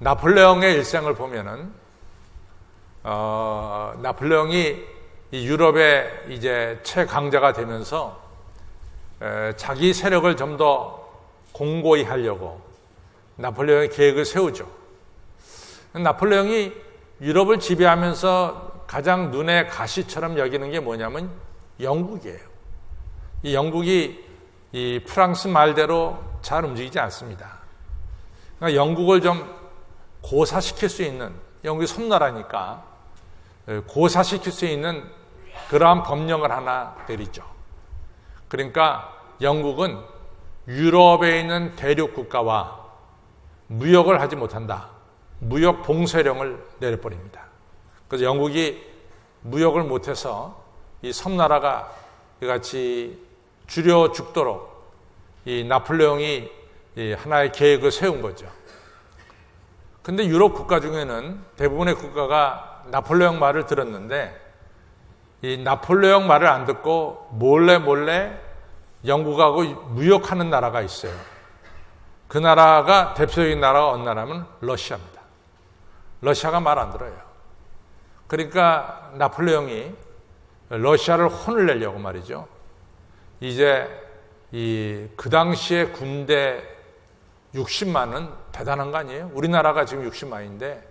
나폴레옹의 일생을 보면은 나폴레옹이 이 유럽의 이제 최강자가 되면서 자기 세력을 좀 더 공고히 하려고 나폴레옹의 계획을 세우죠. 나폴레옹이 유럽을 지배하면서 가장 눈에 가시처럼 여기는 게 뭐냐면 영국이에요. 이 영국이 이 프랑스 말대로 잘 움직이지 않습니다. 그러니까 영국을 좀 고사시킬 수 있는, 영국이 섬나라니까 고사시킬 수 있는 그러한 법령을 하나 내리죠. 그러니까 영국은 유럽에 있는 대륙 국가와 무역을 하지 못한다. 무역 봉쇄령을 내려버립니다. 그래서 영국이 무역을 못해서 이 섬나라가 이같이 줄여 죽도록 이 나폴레옹이 이 하나의 계획을 세운 거죠. 근데 유럽 국가 중에는 대부분의 국가가 나폴레옹 말을 들었는데 이 나폴레옹 말을 안 듣고 몰래 영국하고 무역하는 나라가 있어요. 그 나라가 대표적인 나라가 어느 나라면 러시아입니다. 러시아가 말 안 들어요. 그러니까 나폴레옹이 러시아를 혼을 내려고 말이죠. 이제 그 당시에 군대 60만은 대단한 거 아니에요? 우리나라가 지금 60만인데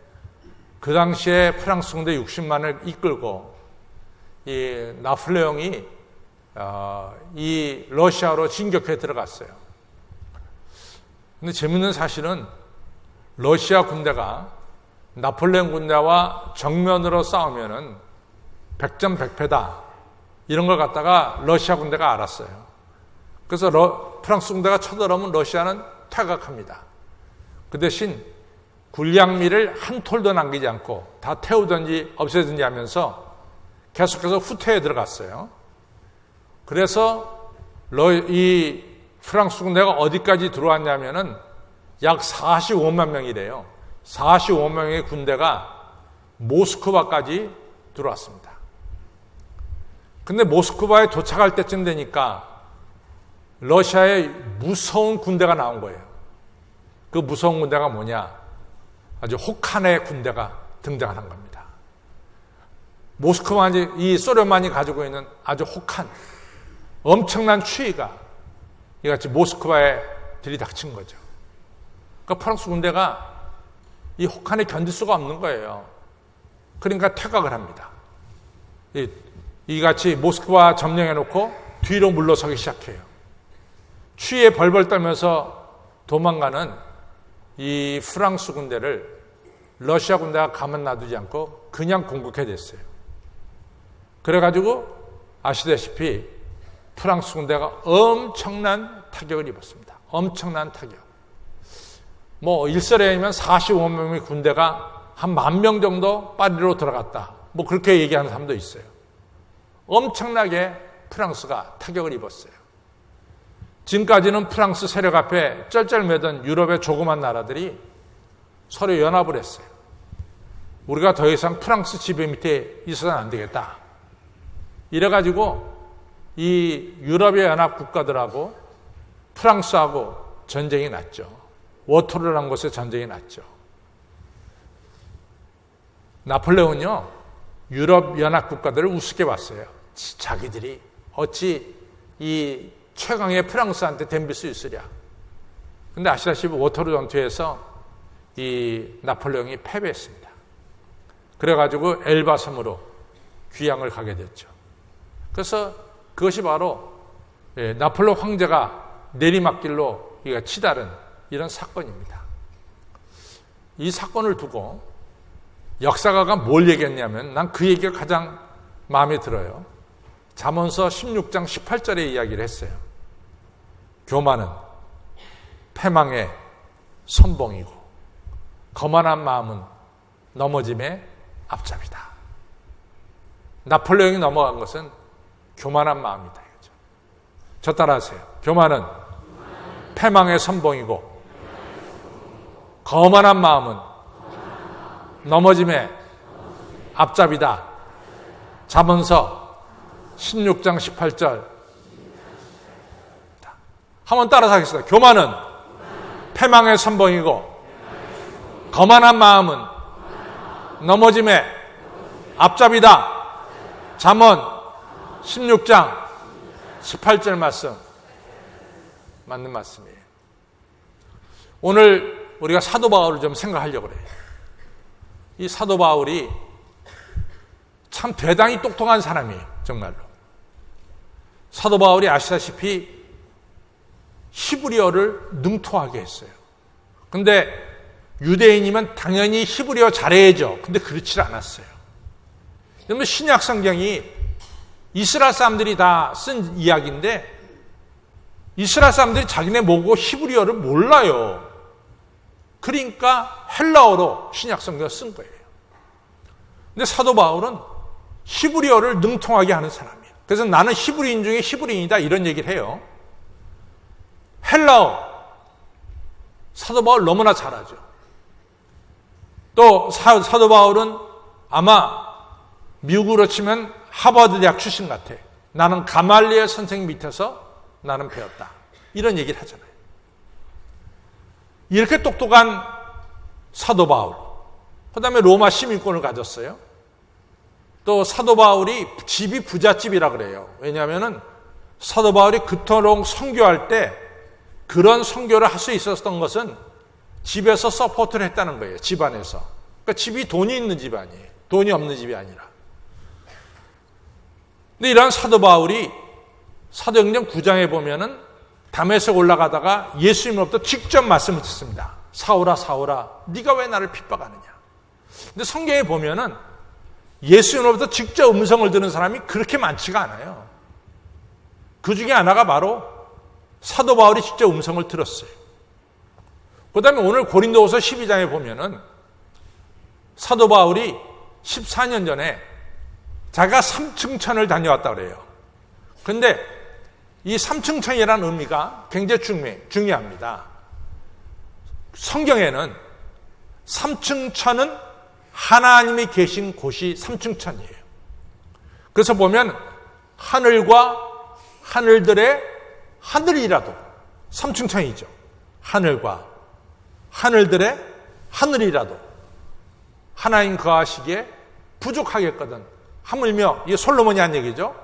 그 당시에 프랑스 군대 60만을 이끌고 이 나폴레옹이 이 러시아로 진격해 들어갔어요. 근데 재밌는 사실은 러시아 군대가 나폴레옹 군대와 정면으로 싸우면은 백전백패다 이런 걸 갖다가 러시아 군대가 알았어요. 그래서 프랑스 군대가 쳐들어오면 러시아는 퇴각합니다. 그 대신 군량미를 한 톨도 남기지 않고 다 태우든지 없애든지 하면서 계속해서 후퇴에 들어갔어요. 그래서 이 프랑스 군대가 어디까지 들어왔냐면은 약 45만 명이래요. 45만 명의 군대가 모스크바까지 들어왔습니다. 근데 모스크바에 도착할 때쯤 되니까 러시아에 무서운 군대가 나온 거예요. 그 무서운 군대가 뭐냐? 아주 혹한의 군대가 등장한 겁니다. 모스크바만이, 이 소련만이 가지고 있는 아주 혹한, 엄청난 추위가 이같이 모스크바에 들이닥친 거죠. 그러니까 프랑스 군대가 이 혹한에 견딜 수가 없는 거예요. 그러니까 퇴각을 합니다. 이같이 모스크바 점령해놓고 뒤로 물러서기 시작해요. 추위에 벌벌 떨면서 도망가는 이 프랑스 군대를 러시아 군대가 가만 놔두지 않고 그냥 공격해댔어요. 그래가지고 아시다시피 프랑스 군대가 엄청난 타격을 입었습니다. 엄청난 타격. 뭐 일설에는 45만 명의 군대가 한 10,000명 정도 파리로 들어갔다. 뭐 그렇게 얘기하는 사람도 있어요. 엄청나게 프랑스가 타격을 입었어요. 지금까지는 프랑스 세력 앞에 쩔쩔매던 유럽의 조그만 나라들이 서로 연합을 했어요. 우리가 더 이상 프랑스 지배 밑에 있어서는 안 되겠다. 이래가지고 이 유럽의 연합 국가들하고 프랑스하고 전쟁이 났죠. 워터루라는 곳에 전쟁이 났죠. 나폴레옹은요, 유럽 연합 국가들을 우습게 봤어요. 자기들이 어찌 이 최강의 프랑스한테 덤빌 수 있으랴. 근데 아시다시피 워터루 전투에서 이 나폴레옹이 패배했습니다. 그래가지고 엘바 섬으로 귀향을 가게 됐죠. 그래서 그것이 바로 나폴레옹 황제가 내리막길로 치달은 이런 사건입니다. 이 사건을 두고 역사가가 뭘 얘기했냐면 난 그 얘기가 가장 마음에 들어요. 잠언서 16장 18절의 이야기를 했어요. 교만은 패망의 선봉이고 거만한 마음은 넘어짐의 앞잡이다. 나폴레옹이 넘어간 것은 교만한 마음이다. 저 따라하세요. 교만은 패망의 선봉이고 거만한 마음은 넘어짐의 앞잡이다. 잠언서 16장 18절. 한번 따라서 하겠습니다. 교만은 패망의 선봉이고 거만한 마음은 넘어짐의 앞잡이다. 잠언 16장 18절 말씀 맞는 말씀이에요. 오늘 우리가 사도 바울을 좀 생각하려고 그래요. 이 사도 바울이 참 대단히 똑똑한 사람이에요. 정말로. 사도 바울이 아시다시피 히브리어를 능통하게 했어요. 근데 유대인이면 당연히 히브리어 잘해야죠. 근데 그렇지 않았어요. 그러면 신약 성경이 이스라엘 사람들이 다 쓴 이야기인데 이스라엘 사람들이 자기네 보고 히브리어를 몰라요. 그러니까 헬라어로 신약 성경을 쓴 거예요. 근데 사도 바울은 히브리어를 능통하게 하는 사람이에요. 그래서 나는 히브리인 중에 히브리인이다 이런 얘기를 해요. 헬라어 사도 바울 너무나 잘하죠. 또 사도 바울은 아마 미국으로 치면 하버드 대학 출신 같아. 나는 가말리엘 선생님 밑에서 나는 배웠다. 이런 얘기를 하잖아요. 이렇게 똑똑한 사도 바울. 그 다음에 로마 시민권을 가졌어요. 또 사도 바울이 집이 부잣집이라 그래요. 왜냐하면 사도 바울이 그토록 선교할 때 그런 선교를 할 수 있었던 것은 집에서 서포트를 했다는 거예요. 집안에서. 그러니까 집이 돈이 있는 집안이에요. 돈이 없는 집이 아니라. 근데 이런 사도 바울이 사도행전 9장에 보면은 담에색 올라가다가 예수님으로부터 직접 말씀을 듣습니다. 사울아 사울아 네가 왜 나를 핍박하느냐. 근데 성경에 보면은 예수님으로부터 직접 음성을 듣는 사람이 그렇게 많지가 않아요. 그 중에 하나가 바로 사도 바울이 직접 음성을 들었어요. 그 다음에 오늘 고린도후서 12장에 보면은 사도 바울이 14년 전에 자기가 삼층천을 다녀왔다 그래요. 근데 이 삼층천이라는 의미가 굉장히 중요합니다. 성경에는 삼층천은 하나님이 계신 곳이 삼층천이에요. 그래서 보면 하늘과 하늘들의 하늘이라도 삼층천이죠. 하늘과 하늘들의 하늘이라도 하나님 거하시기에 부족하겠거든. 하물며 이게 솔로몬이 한 얘기죠.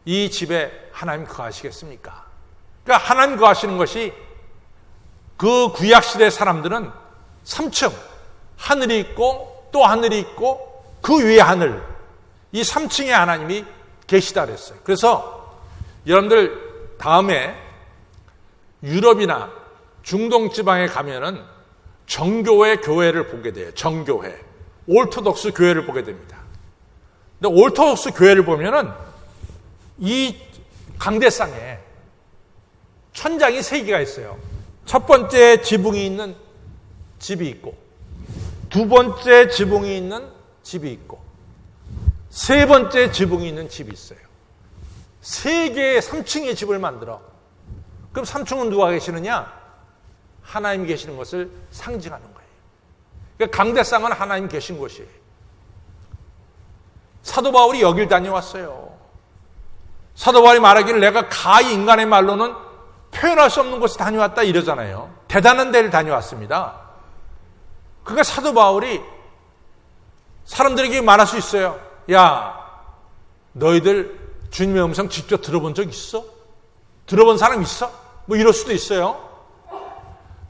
이 집에 하나님 거하시겠습니까? 그러니까 하나님 거하시는 것이 그 구약시대 사람들은 3층 하늘이 있고 또 하늘이 있고 그 위에 하늘 이 3층에 하나님이 계시다 그랬어요. 그래서 여러분들 다음에 유럽이나 중동 지방에 가면은 정교회 교회를 보게 돼요. 정교회. 오르토독스 교회를 보게 됩니다. 근데 오르토독스 교회를 보면은 이 강대상에 천장이 3개가 있어요. 첫 번째 지붕이 있는 집이 있고, 두 번째 지붕이 있는 집이 있고, 세 번째 지붕이 있는 집이 있어요. 3개의 3층의 집을 만들어. 그럼 3층은 누가 계시느냐? 하나님이 계시는 것을 상징하는 거예요. 그러니까 강대상은 하나님 계신 곳이에요. 사도 바울이 여길 다녀왔어요. 사도 바울이 말하기를 내가 가히 인간의 말로는 표현할 수 없는 곳에 다녀왔다 이러잖아요. 대단한 데를 다녀왔습니다. 그러니까 사도 바울이 사람들에게 말할 수 있어요. 야, 너희들 주님의 음성 직접 들어본 적 있어? 들어본 사람 있어? 뭐 이럴 수도 있어요.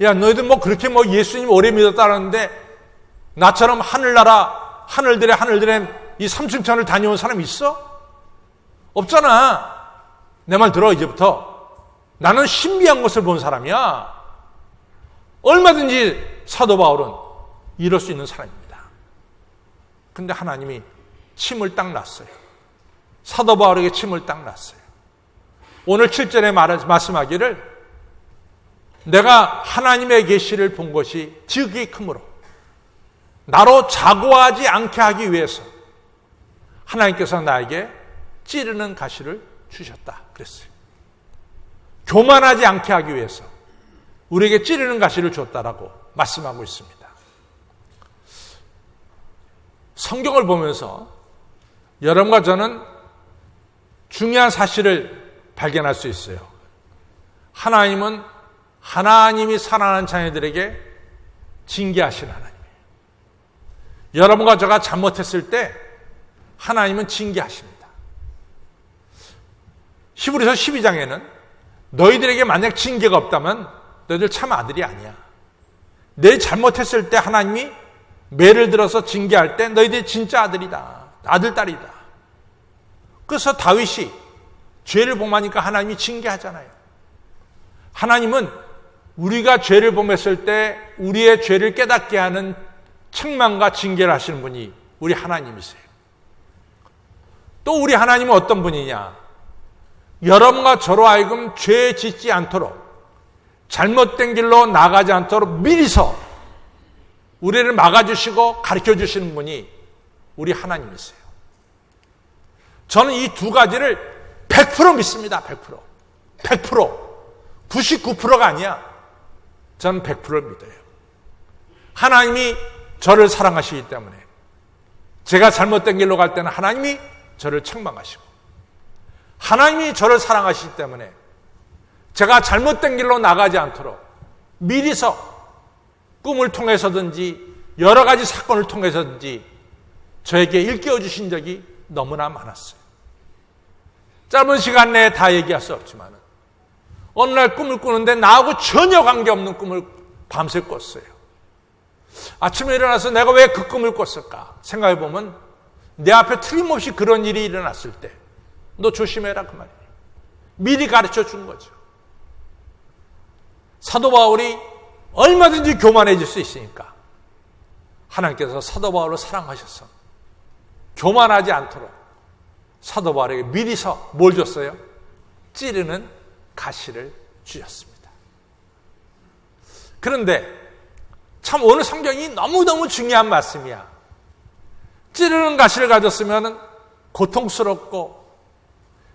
야, 너희들 뭐 그렇게 뭐 예수님 오래 믿었다는데 나처럼 하늘나라 하늘들의 이 삼층천을 다녀온 사람 있어? 없잖아. 내 말 들어 이제부터. 나는 신비한 것을 본 사람이야. 얼마든지 사도 바울은 이럴 수 있는 사람입니다. 근데 하나님이 침을 딱 놨어요. 사도 바울에게 침을 딱 놨어요. 오늘 7절에 말씀하기를 내가 하나님의 계시를 본 것이 지극히 크므로 나로 자고하지 않게 하기 위해서 하나님께서 나에게 찌르는 가시를 주셨다 그랬어요. 교만하지 않게 하기 위해서 우리에게 찌르는 가시를 줬다라고 말씀하고 있습니다. 성경을 보면서 여러분과 저는 중요한 사실을 발견할 수 있어요. 하나님은 하나님이 사랑하는 자녀들에게 징계하시는 하나님이에요. 여러분과 제가 잘못했을 때 하나님은 징계하십니다. 히브리서 12장에는 너희들에게 만약 징계가 없다면 너희들 참 아들이 아니야. 내 잘못했을 때 하나님이 매를 들어서 징계할 때 너희들이 진짜 아들이다. 아들, 딸이다. 그래서 다윗이 죄를 범하니까 하나님이 징계하잖아요. 하나님은 우리가 죄를 범했을 때 우리의 죄를 깨닫게 하는 책망과 징계를 하시는 분이 우리 하나님이세요. 또 우리 하나님은 어떤 분이냐? 여러분과 저로 하여금 죄 짓지 않도록, 잘못된 길로 나가지 않도록 미리서 우리를 막아주시고 가르쳐주시는 분이 우리 하나님이세요. 저는 이 두 가지를 100% 믿습니다. 100%. 100%. 99%가 아니야. 저는 100%를 믿어요. 하나님이 저를 사랑하시기 때문에 제가 잘못된 길로 갈 때는 하나님이 저를 책망하시고, 하나님이 저를 사랑하시기 때문에 제가 잘못된 길로 나가지 않도록 미리서 꿈을 통해서든지 여러 가지 사건을 통해서든지 저에게 일깨워 주신 적이 너무나 많았어요. 짧은 시간 내에 다 얘기할 수 없지만 어느 날 꿈을 꾸는데 나하고 전혀 관계없는 꿈을 밤새 꿨어요. 아침에 일어나서 내가 왜 그 꿈을 꿨을까 생각해 보면 내 앞에 틀림없이 그런 일이 일어났을 때 너 조심해라 그 말이에요. 미리 가르쳐 준 거죠. 사도 바울이 얼마든지 교만해질 수 있으니까 하나님께서 사도 바울을 사랑하셔서 교만하지 않도록 사도 바울에게 미리서 뭘 줬어요? 찌르는 가시를 주셨습니다. 그런데 참 오늘 성경이 너무너무 중요한 말씀이야. 찌르는 가시를 가졌으면 고통스럽고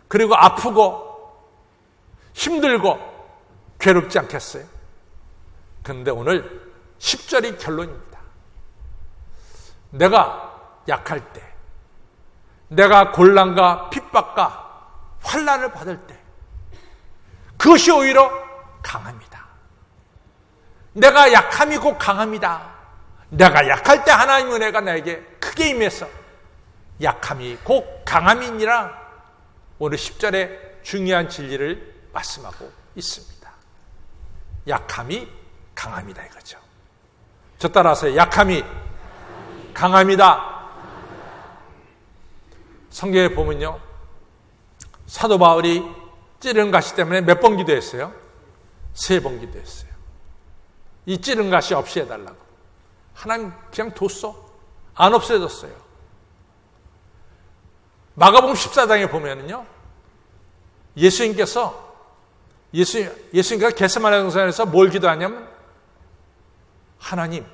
그리고 아프고 힘들고 괴롭지 않겠어요? 그런데 오늘 10절이 결론입니다. 내가 약할 때, 내가 곤란과 핍박과 환난을 받을 때 그것이 오히려 강합니다. 내가 약함이 곧 강합니다. 내가 약할 때 하나님의 은혜가 나에게 크게 임해서 약함이 곧 강함이니라 오늘 10절에 중요한 진리를 말씀하고 있습니다. 약함이 강함이다 이거죠. 저 따라서 약함이 강함이다. 성경에 보면요, 사도 바울이 찌른 가시 때문에 몇 번 기도했어요? 3번 기도했어요. 이 찌른 가시 없이 해달라고. 하나님 그냥 뒀어. 안 없애졌어요. 마가복음 14장에 보면은요, 예수님께서 겟세마네 동산에서 뭘 기도하냐면 하나님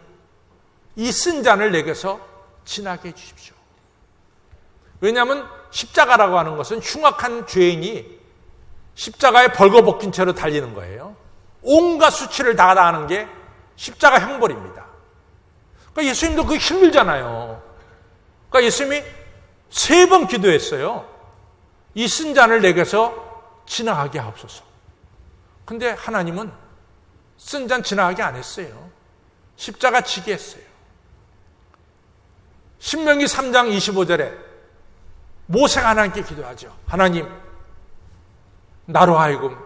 이 쓴 잔을 내게서 지나게 해주십시오. 왜냐하면 십자가라고 하는 것은 흉악한 죄인이 십자가에 벌거벗긴 채로 달리는 거예요. 온갖 수치를 다 당하는 게 십자가 형벌입니다. 그러니까 예수님도 그게 힘들잖아요. 그러니까 예수님이 3번 기도했어요. 이 쓴 잔을 내게서 지나가게 하옵소서. 근데 하나님은 쓴 잔 지나가게 안 했어요. 십자가 지게 했어요. 신명기 3장 25절에 모세가 하나님께 기도하죠. 하나님, 나로 하여금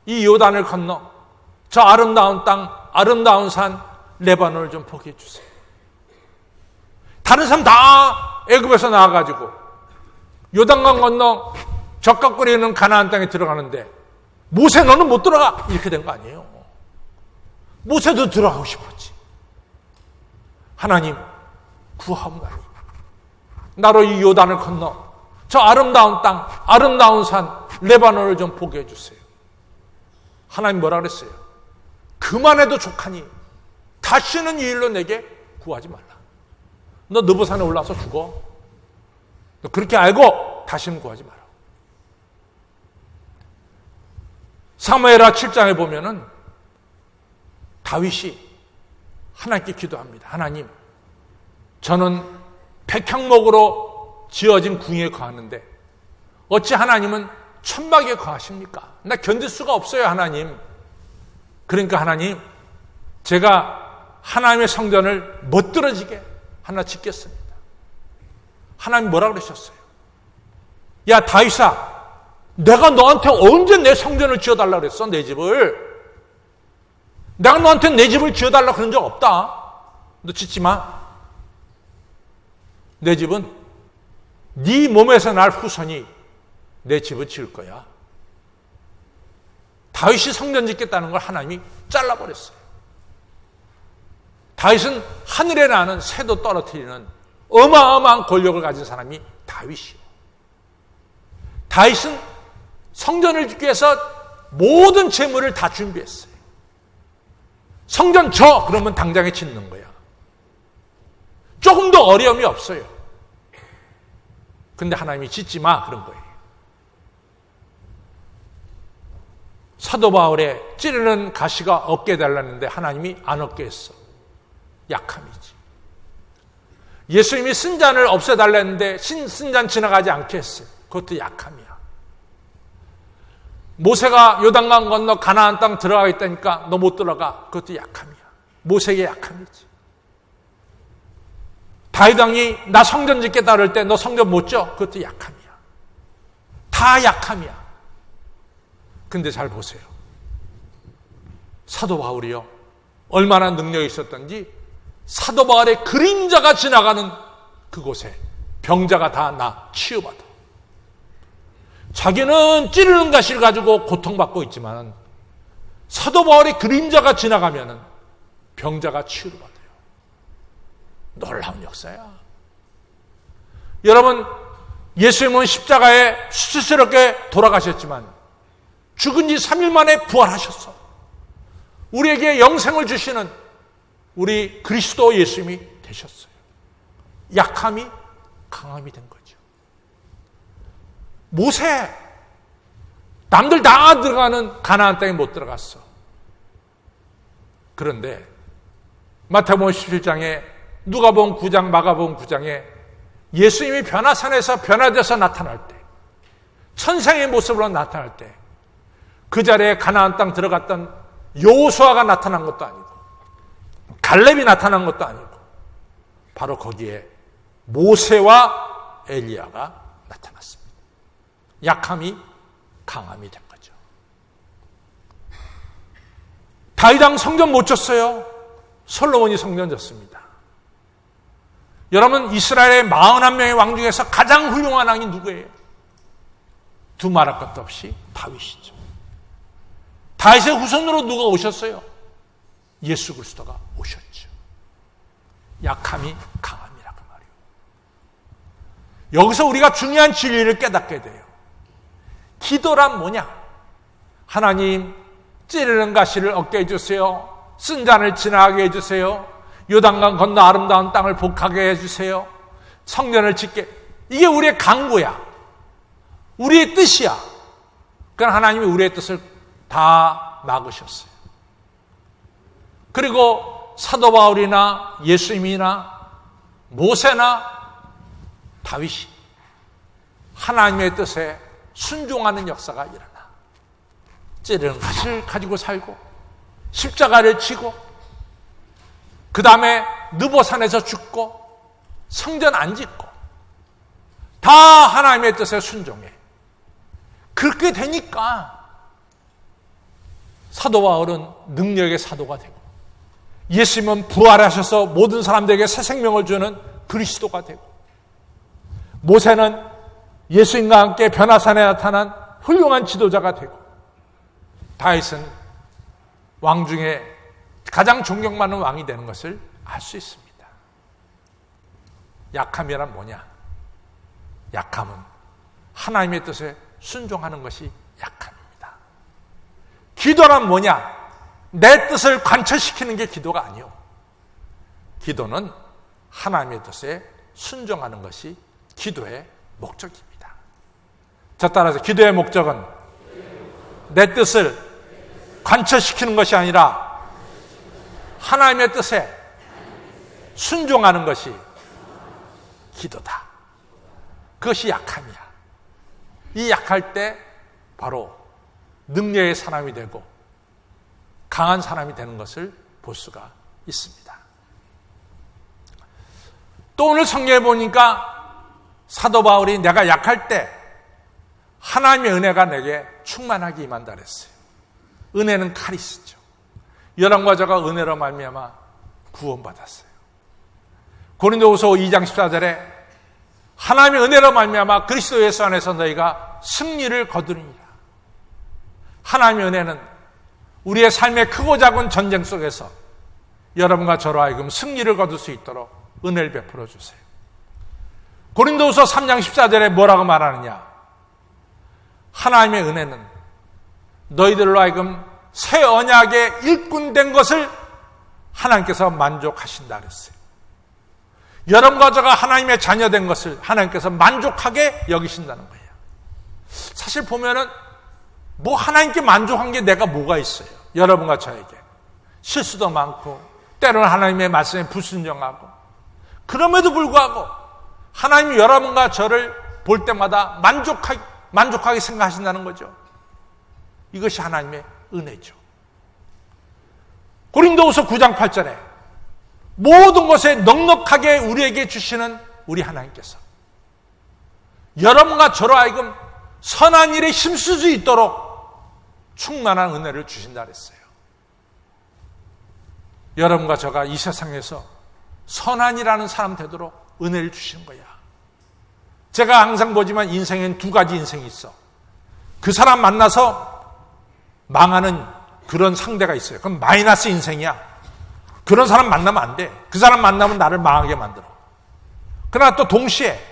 이 요단을 건너 저 아름다운 땅, 아름다운 산 레바논을 좀 보게 해주세요. 다른 사람 다 애굽에서 나와가지고 요단강 건너 적각거리에 있는 가나안 땅에 들어가는데 모세 너는 못 들어가 이렇게 된 거 아니에요. 모세도 들어가고 싶었지. 하나님 구하옵나니 나로 이 요단을 건너 저 아름다운 땅, 아름다운 산 레바논을 좀 보게 해주세요. 하나님 뭐라 그랬어요? 그만해도 족하니 다시는 이 일로 내게 구하지 말라. 너 느보산에 올라서 죽어. 너 그렇게 알고 다시는 구하지 마라. 사무엘하 7장에 보면은 다윗이 하나님께 기도합니다. 하나님, 저는 백향목으로 지어진 궁에 거하는데 어찌 하나님은 천막에 거하십니까? 나 견딜 수가 없어요, 하나님. 그러니까 하나님, 제가 하나님의 성전을 멋들어지게 하나 짓겠습니다. 하나님 뭐라 그러셨어요? 야 다윗아, 내가 너한테 언제 내 성전을 지어달라 그랬어? 내 집을. 내가 너한테 내 집을 지어달라 그런 적 없다. 너 짓지 마. 내 집은 네 몸에서 날 후손이 내 집을 지을 거야. 다윗이 성전 짓겠다는 걸 하나님이 잘라버렸어요. 다윗은 하늘에 나는 새도 떨어뜨리는 어마어마한 권력을 가진 사람이 다윗이에요. 다윗은 성전을 짓기 위해서 모든 재물을 다 준비했어요. 성전 져! 그러면 당장에 짓는 거야. 조금도 어려움이 없어요. 근데 하나님이 짓지 마 그런 거예요. 사도 바울의 찌르는 가시가 없게 해달라는데 하나님이 안 없게 했어. 약함이지. 예수님이 쓴잔을 없애달라는데 쓴잔 지나가지 않게 했어요. 그것도 약함이야. 모세가 요단강 건너 가나안 땅 들어가겠다니까 너 못 들어가. 그것도 약함이야. 모세의 약함이지. 다윗 왕이 나 성전 짓겠다 그럴 때 너 성전 못 져. 그것도 약함이야. 다 약함이야. 근데 잘 보세요. 사도 바울이요. 얼마나 능력이 있었던지 사도 바울의 그림자가 지나가는 그곳에 병자가 다 나 치유받아. 자기는 찌르는 가시를 가지고 고통받고 있지만 사도 바울의 그림자가 지나가면 병자가 치유를 받아요. 놀라운 역사야. 여러분, 예수님은 십자가에 수치스럽게 돌아가셨지만 죽은 지 3일 만에 부활하셨어. 우리에게 영생을 주시는 우리 그리스도 예수님이 되셨어요. 약함이 강함이 된 거죠. 모세, 남들 다 들어가는 가나안 땅에 못 들어갔어. 그런데 마태복음 17장에 누가복음 9장, 마가복음 9장에 예수님이 변화산에서 변화돼서 나타날 때, 천상의 모습으로 나타날 때 그 자리에 가나안 땅 들어갔던 여호수아가 나타난 것도 아니고 갈렙이 나타난 것도 아니고 바로 거기에 모세와 엘리야가 나타났습니다. 약함이 강함이 된 거죠. 다윗 왕 성전 못 졌어요. 솔로몬이 성전 졌습니다. 여러분, 이스라엘의 41명의 왕 중에서 가장 훌륭한 왕이 누구예요? 두말할 것도 없이 다윗이죠. 다윗의 후손으로 누가 오셨어요? 예수 그리스도가 오셨죠. 약함이 강함이라고 말이에요. 여기서 우리가 중요한 진리를 깨닫게 돼요. 기도란 뭐냐? 하나님, 찌르는 가시를 얻게 해주세요. 쓴 잔을 지나가게 해주세요. 요단강 건너 아름다운 땅을 복하게 해주세요. 성전을 짓게. 이게 우리의 간구야. 우리의 뜻이야. 그러나 하나님이 우리의 뜻을 다 막으셨어요. 그리고 사도 바울이나 예수님이나 모세나 다윗이 하나님의 뜻에 순종하는 역사가 일어나. 찌르는 가시를 가지고 살고 십자가를 지고 그 다음에 느보산에서 죽고 성전 안 짓고 다 하나님의 뜻에 순종해. 그렇게 되니까 사도 바울은 능력의 사도가 되고 예수님은 부활하셔서 모든 사람들에게 새 생명을 주는 그리스도가 되고 모세는 예수님과 함께 변화산에 나타난 훌륭한 지도자가 되고 다윗은 왕 중에 가장 존경받는 왕이 되는 것을 알 수 있습니다. 약함이란 뭐냐? 약함은 하나님의 뜻에 순종하는 것이 약함입니다. 기도란 뭐냐? 내 뜻을 관철시키는 게 기도가 아니요. 기도는 하나님의 뜻에 순종하는 것이 기도의 목적입니다. 저 따라서 기도의 목적은 내 뜻을 관철시키는 것이 아니라 하나님의 뜻에 순종하는 것이 기도다. 그것이 약함이야. 이 약할 때 바로 능력의 사람이 되고 강한 사람이 되는 것을 볼 수가 있습니다. 또 오늘 성경에 보니까 사도 바울이 내가 약할 때 하나님의 은혜가 내게 충만하게 임한다 그랬어요. 은혜는 카리스죠. 여러분과 저가 은혜로 말미암아 구원받았어요. 고린도후서 2장 14절에 하나님의 은혜로 말미암아 그리스도 예수 안에서 너희가 승리를 거두리니라. 하나님의 은혜는 우리의 삶의 크고 작은 전쟁 속에서 여러분과 저로 하여금 승리를 거둘 수 있도록 은혜를 베풀어 주세요. 고린도후서 3장 14절에 뭐라고 말하느냐? 하나님의 은혜는 너희들로 하여금 새 언약의 일꾼된 것을 하나님께서 만족하신다 그랬어요. 여러분과 저가 하나님의 자녀된 것을 하나님께서 만족하게 여기신다는 거예요. 사실 보면은 뭐 하나님께 만족한 게 내가 뭐가 있어요? 여러분과 저에게 실수도 많고 때로는 하나님의 말씀에 불순종하고, 그럼에도 불구하고 하나님이 여러분과 저를 볼 때마다 만족하게 생각하신다는 거죠. 이것이 하나님의 은혜죠. 고린도후서 9장 8절에 모든 것에 넉넉하게 우리에게 주시는 우리 하나님께서 여러분과 저로 하여금 선한 일에 힘쓸 수 있도록 충만한 은혜를 주신다 그랬어요. 여러분과 저가 이 세상에서 선한이라는 사람 되도록 은혜를 주시는 거야. 제가 항상 보지만 인생엔 두 가지 인생이 있어. 그 사람 만나서 망하는 그런 상대가 있어요. 그럼 마이너스 인생이야. 그런 사람 만나면 안 돼. 그 사람 만나면 나를 망하게 만들어. 그러나 또 동시에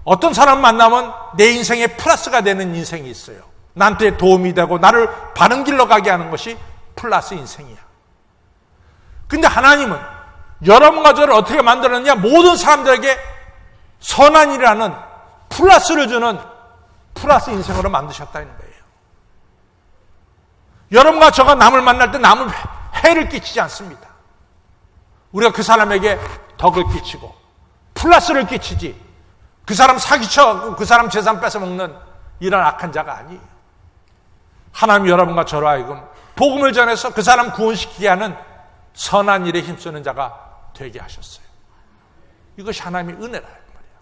어떤 사람 만나면 내 인생에 플러스가 되는 인생이 있어요. 나한테 도움이 되고 나를 바른 길로 가게 하는 것이 플러스 인생이야. 근데 하나님은 여러분과 저를 어떻게 만들었느냐? 모든 사람들에게 선한이라는 플러스를 주는 플러스 인생으로 만드셨다는 거예요. 여러분과 저가 남을 만날 때 남을 해를 끼치지 않습니다. 우리가 그 사람에게 덕을 끼치고 플러스를 끼치지, 그 사람 사기쳐 그 사람 재산 뺏어먹는 이런 악한 자가 아니에요. 하나님 여러분과 저로 하여금 복음을 전해서 그 사람 구원시키게 하는 선한 일에 힘쓰는 자가 되게 하셨어요. 이것이 하나님의 은혜라는 말이에요.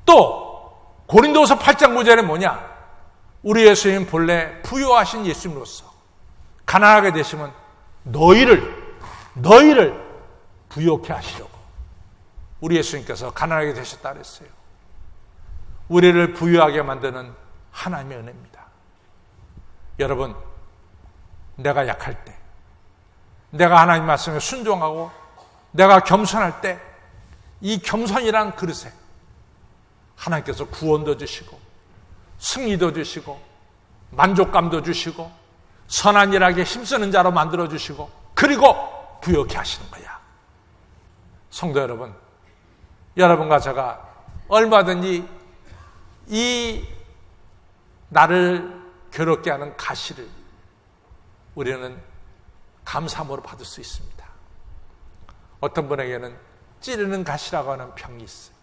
또 고린도후서 8장 9절에 뭐냐? 우리 예수님 본래 부유하신 예수님으로서 가난하게 되시면 너희를 부유케 하시려고 우리 예수님께서 가난하게 되셨다 그랬어요. 우리를 부유하게 만드는 하나님의 은혜입니다. 여러분, 내가 약할 때, 내가 하나님 말씀에 순종하고 내가 겸손할 때 이 겸손이란 그릇에 하나님께서 구원도 주시고 승리도 주시고 만족감도 주시고 선한 일하게 힘쓰는 자로 만들어 주시고 그리고 부유케 하시는 거야. 성도 여러분, 여러분과 제가 얼마든지 이 나를 괴롭게 하는 가시를 우리는 감사함으로 받을 수 있습니다. 어떤 분에게는 찌르는 가시라고 하는 병이 있어요.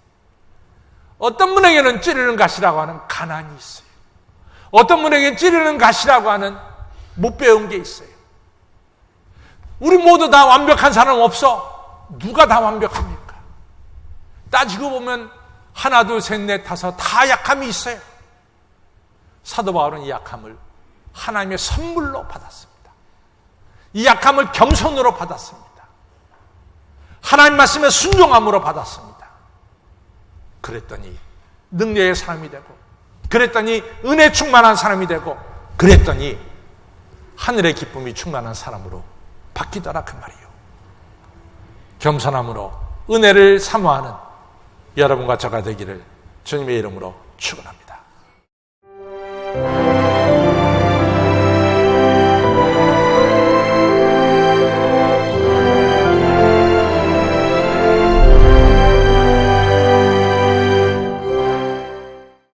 어떤 분에게는 찌르는 가시라고 하는 가난이 있어요. 어떤 분에게는 찌르는 가시라고 하는 못 배운 게 있어요. 우리 모두 다 완벽한 사람 없어. 누가 다 완벽합니까? 따지고 보면 하나, 둘, 셋, 넷, 다섯 다 약함이 있어요. 사도 바울은 이 약함을 하나님의 선물로 받았습니다. 이 약함을 겸손으로 받았습니다. 하나님 말씀에 순종함으로 받았습니다. 그랬더니 능력의 사람이 되고, 그랬더니 은혜 충만한 사람이 되고, 그랬더니 하늘의 기쁨이 충만한 사람으로 바뀌더라 그 말이에요. 겸손함으로 은혜를 사모하는 여러분과 저가 되기를 주님의 이름으로 축원합니다.